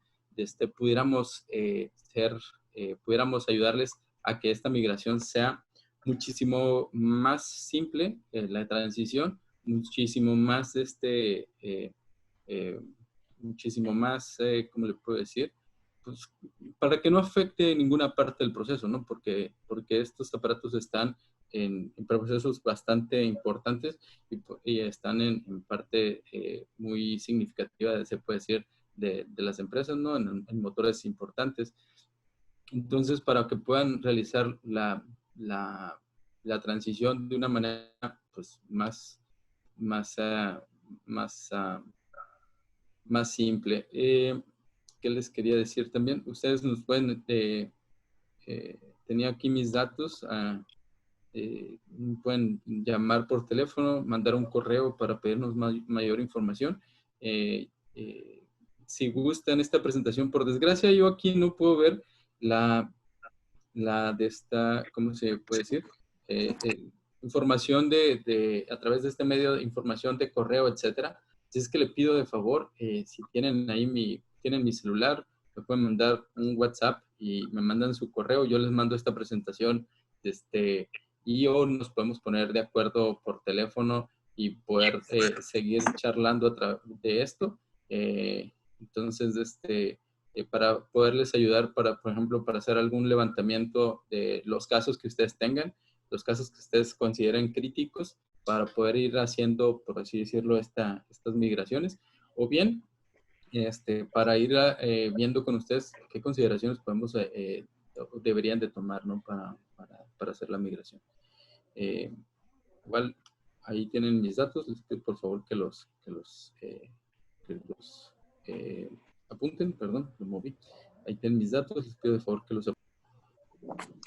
pudiéramos ayudarles a que esta migración sea muchísimo más simple, la transición, muchísimo más, muchísimo más, ¿cómo le puedo decir? Pues, para que no afecte ninguna parte del proceso, ¿no? Porque estos aparatos están en procesos bastante importantes y están en parte muy significativa, se puede decir, de las empresas, ¿no? En motores importantes. Entonces, para que puedan realizar la transición de una manera pues, más, más, más simple. ¿Qué les quería decir también? Ustedes nos pueden, tenía aquí mis datos, pueden llamar por teléfono, mandar un correo para pedirnos mayor información. Si gustan esta presentación, por desgracia yo aquí no puedo ver la de esta, ¿cómo se puede decir? Información a través de este medio de información de correo, etcétera. Si es que le pido de favor, si tienen ahí tienen mi celular, me pueden mandar un WhatsApp y me mandan su correo, yo les mando esta presentación, y nos podemos poner de acuerdo por teléfono y poder seguir charlando a través de esto. Entonces, para poderles ayudar por ejemplo, para hacer algún levantamiento de los casos que ustedes tengan, los casos que ustedes consideren críticos, para poder ir haciendo, por así decirlo, estas migraciones, o bien para ir viendo con ustedes qué consideraciones deberían de tomar, ¿no? para hacer la migración. Igual, ahí tienen mis datos, les pido por favor que los apunten, perdón, lo moví. Ahí tienen mis datos, les pido de favor que los apunten.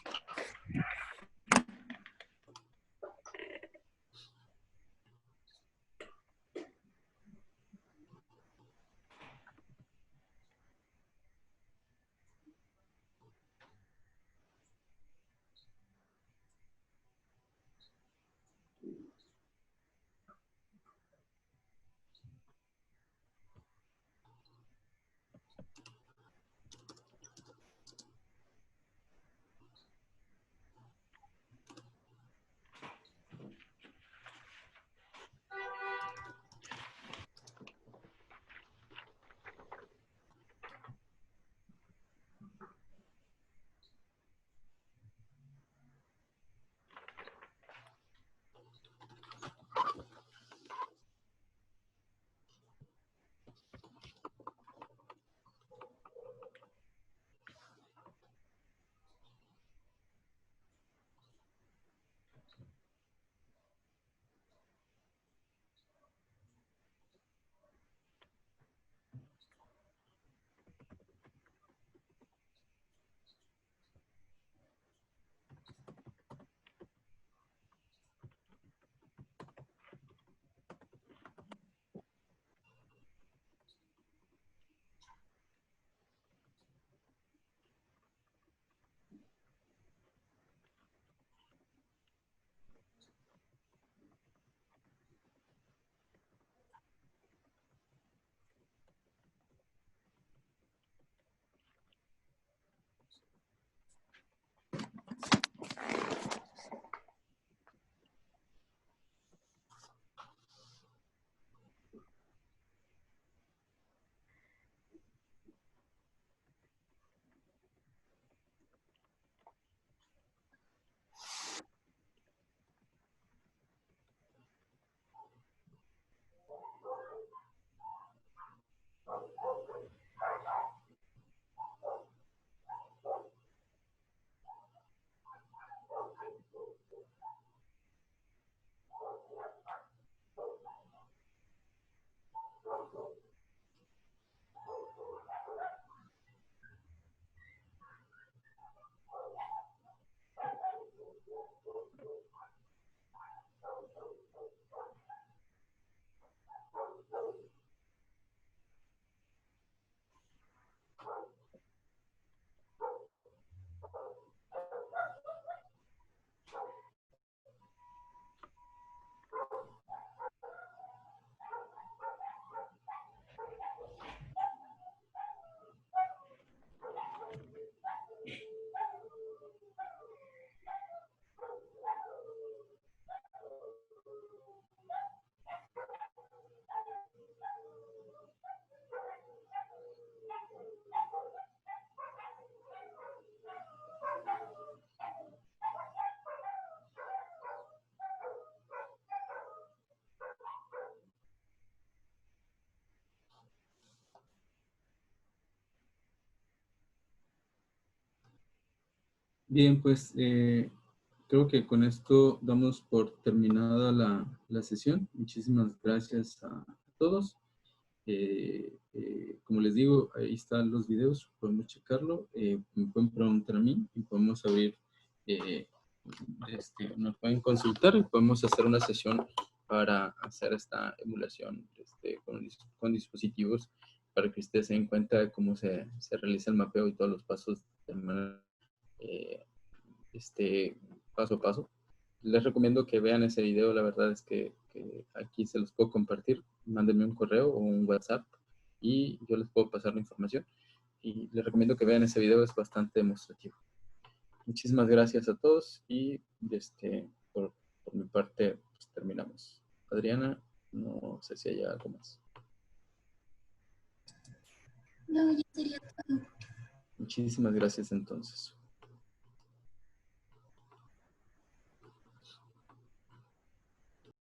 Bien, pues creo que con esto damos por terminada la sesión. Muchísimas gracias a todos. Como les digo, ahí están los videos, podemos checarlo, me pueden preguntar a mí y podemos abrir, nos pueden consultar y podemos hacer una sesión para hacer esta emulación con dispositivos para que ustedes se den cuenta de cómo se realiza el mapeo y todos los pasos de manera, paso a paso. Les recomiendo que vean ese video, la verdad es que aquí se los puedo compartir. Mándenme un correo o un WhatsApp y yo les puedo pasar la información. Y les recomiendo que vean ese video, es bastante demostrativo. Muchísimas gracias a todos y por mi parte pues, terminamos. Adriana, no sé si hay algo más. No, ya sería todo. Muchísimas gracias entonces.